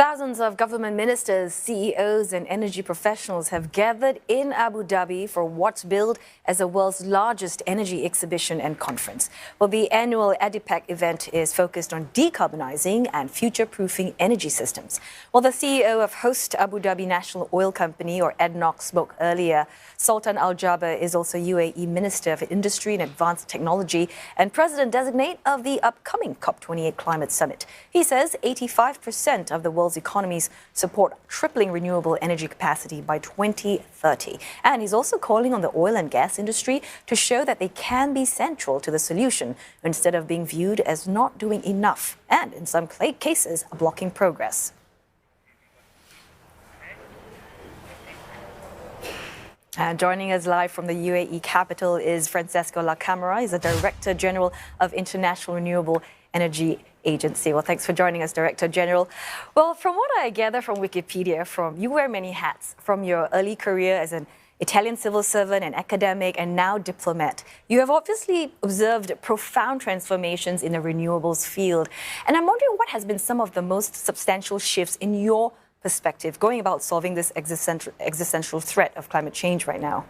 Thousands of government ministers, CEOs, and energy professionals have gathered in Abu Dhabi for what's billed as the world's largest energy exhibition and conference. Well, the annual ADIPEC event is focused on decarbonizing and future-proofing energy systems. Well, the CEO of host Abu Dhabi National Oil Company, or ADNOC, spoke earlier. Sultan Al Jaber is also UAE Minister for Industry and Advanced Technology and President-designate of the upcoming COP28 Climate Summit. He says 85% of the world's economies support tripling renewable energy capacity by 2030. And he's also calling on the oil and gas industry to show that they can be central to the solution instead of being viewed as not doing enough and, in some cases, blocking progress. And joining us live from the UAE capital is Francesco La Camera. He's the Director General of International Renewable Energy Agency. Well, thanks for joining us, Director General. Well, from what I gather from Wikipedia, you wear many hats from your early career as an Italian civil servant, an academic, and now diplomat. You have obviously observed profound transformations in the renewables field. And I'm wondering what has been some of the most substantial shifts in your perspective going about solving this existential threat of climate change right now?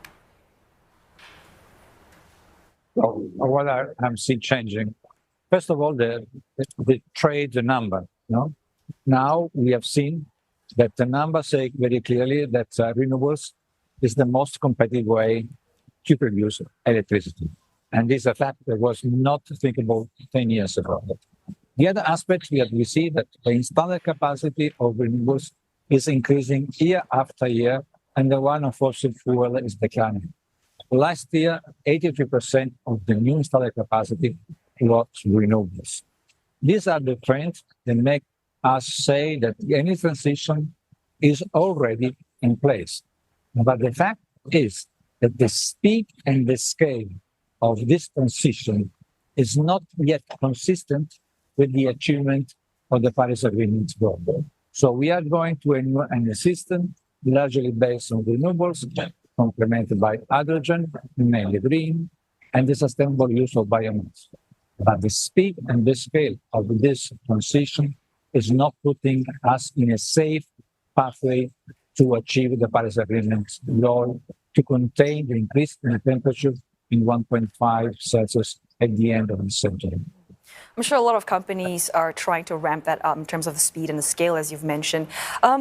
Well, what I'm seeing changing, first of all, the trade number. No? Now we have seen that the numbers say very clearly that renewables is the most competitive way to produce electricity. And this is a fact that was not thinkable 10 years ago. The other aspect that we see that the installed capacity of renewables is increasing year after year, and the one of fossil fuel is declining. Last year, 83% of the new installed capacity was renewables. These are the trends that make us say that any transition is already in place. But the fact is that the speed and the scale of this transition is not yet consistent with the achievement of the Paris Agreement goal. So we are going to a system largely based on renewables, complemented by hydrogen, mainly green, and the sustainable use of biomass. But the speed and the scale of this transition is not putting us in a safe pathway to achieve the Paris Agreement goal to contain the increase in the temperature in 1.5 Celsius at the end of the century. I'm sure a lot of companies are trying to ramp that up in terms of the speed and the scale, as you've mentioned.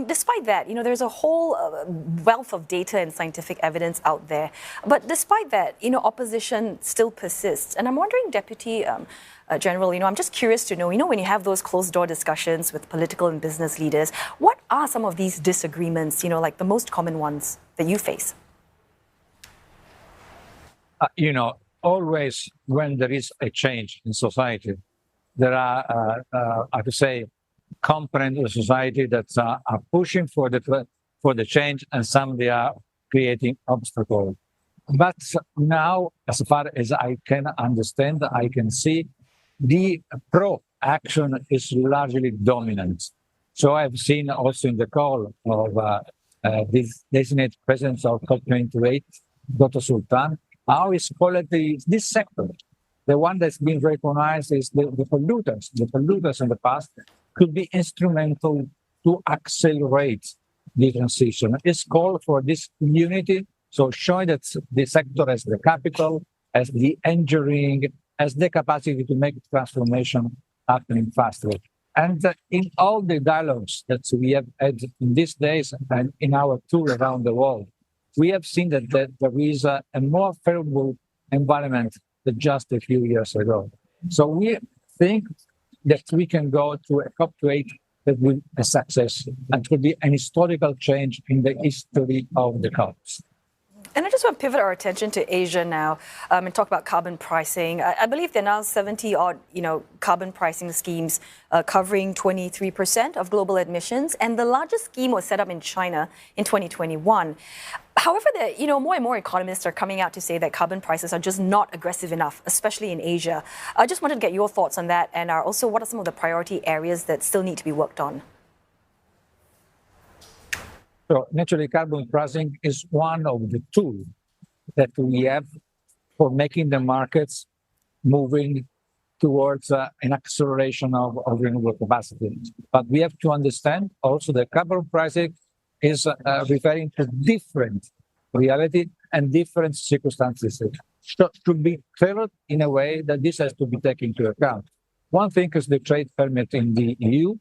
Despite that, there's a whole wealth of data and scientific evidence out there. But despite that, opposition still persists. And I'm wondering, Deputy General, I'm just curious to know, when you have those closed-door discussions with political and business leaders, what are some of these disagreements, like the most common ones that you face? Always when there is a change in society, there are, I would say, components of society that are pushing for the change, and some they are creating obstacles. But now, as far as I can understand, I can see the pro-action is largely dominant. So I've seen also in the call of this designated president of COP28, Dr. Sultan, how is quality this sector? The one that's been recognized is the polluters. The polluters in the past could be instrumental to accelerate the transition. It's called for this unity, so showing that the sector has the capital, has the engineering, has the capacity to make transformation happening faster. And in all the dialogues that we have had in these days and in our tour around the world, we have seen that there is a more favorable environment than just a few years ago. So we think that we can go to a COP28 that will be a success and could be an historical change in the history of the COPs. And I just want to pivot our attention to Asia now and talk about carbon pricing. I believe there are now 70-odd, carbon pricing schemes covering 23% of global emissions, and the largest scheme was set up in China in 2021. However, more and more economists are coming out to say that carbon prices are just not aggressive enough, especially in Asia. I just wanted to get your thoughts on that, and also what are some of the priority areas that still need to be worked on? So naturally, carbon pricing is one of the tools that we have for making the markets moving towards an acceleration of renewable capacity. But we have to understand also that carbon pricing is referring to different reality and different circumstances. So it should be tailored in a way that this has to be taken into account. One thing is the trade permit in the EU,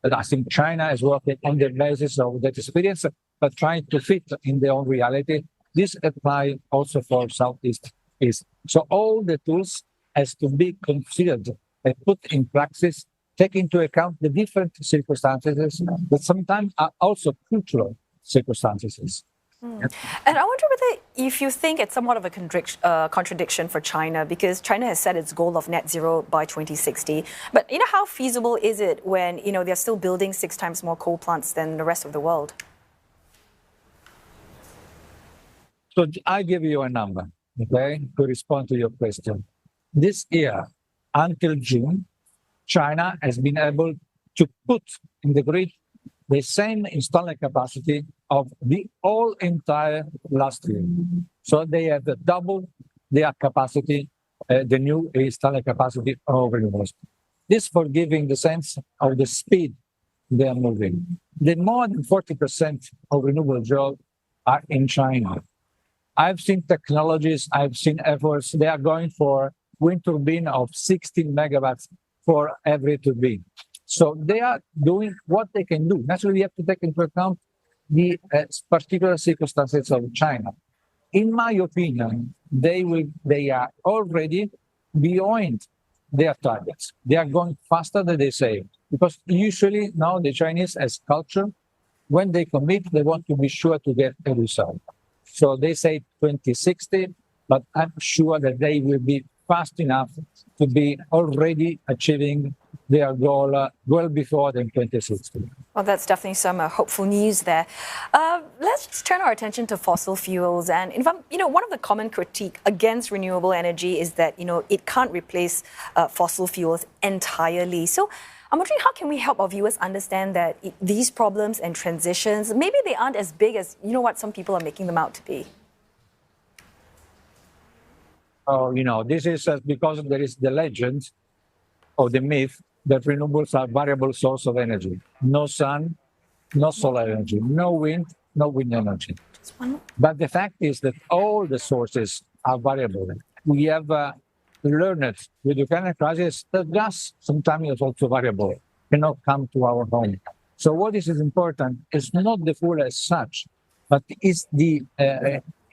that I think China is working on the basis of that experience, but trying to fit in their own reality. This applies also for Southeast Asia. So all the tools has to be considered and put in practice, take into account the different circumstances that sometimes are also cultural circumstances. And I wonder whether if you think it's somewhat of a contradiction for China, because China has set its goal of net zero by 2060. But how feasible is it when they're still building 6 times more coal plants than the rest of the world? So I give you a number, okay, to respond to your question. This year, until June, China has been able to put in the grid the same installed capacity of the whole entire last year. So they have double their capacity, the new installed capacity of renewables. This for giving the sense of the speed they are moving. The more than 40% of renewable jobs are in China. I've seen technologies, I've seen efforts. They are going for wind turbine of 16 megawatts for every turbine. So they are doing what they can do. Naturally, we have to take into account the particular circumstances of China. In my opinion, they are already beyond their targets. They are going faster than they say. Because usually now the Chinese as culture, when they commit, they want to be sure to get a result. So they say 2060, but I'm sure that they will be fast enough to be already achieving their goal well before than 2060. Well, that's definitely some hopeful news there. Let's just turn our attention to fossil fuels. And in fact, one of the common critique against renewable energy is that, it can't replace fossil fuels entirely. So I'm wondering, how can we help our viewers understand that these problems and transitions, maybe they aren't as big as, what some people are making them out to be? Oh, this is because there is the legend or the myth that renewables are variable source of energy. No sun, no solar energy, no wind energy. But the fact is that all the sources are variable. We have learned with the Ukrainian crisis that gas sometimes is also variable, cannot come to our home. So what is important is not the fuel as such, but is the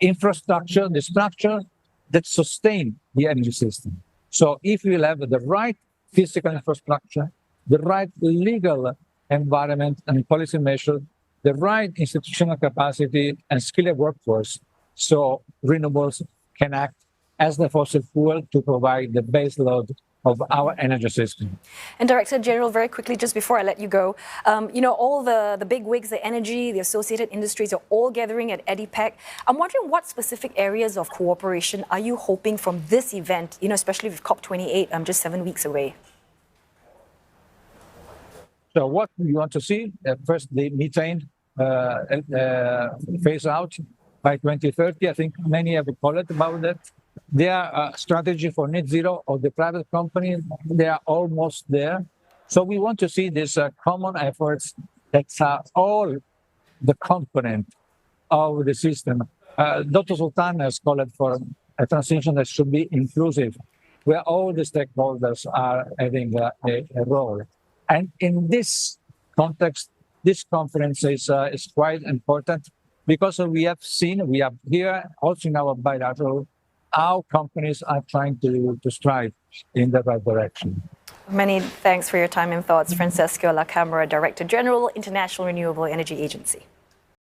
infrastructure, the structure that sustain the energy system. So if we have the right physical infrastructure, the right legal environment and policy measure, the right institutional capacity and skilled workforce, so renewables can act as the fossil fuel to provide the base load of our energy system. And Director General, very quickly, just before I let you go, all the big wigs, the energy, the associated industries are all gathering at ADIPEC. I'm wondering what specific areas of cooperation are you hoping from this event, especially with COP28 just 7 weeks away? So what we want to see, first the methane phase out by 2030. I think many have called about that. Their strategy for net zero of the private company, they are almost there. So we want to see these common efforts that are all the component of the system. Dr. Sultan has called for a transition that should be inclusive, where all the stakeholders are having a role. And in this context, this conference is quite important because we have here also in our bilateral how companies are trying to strive in the right direction. Many thanks for your time and thoughts, Francesco La Camera, Director General, International Renewable Energy Agency.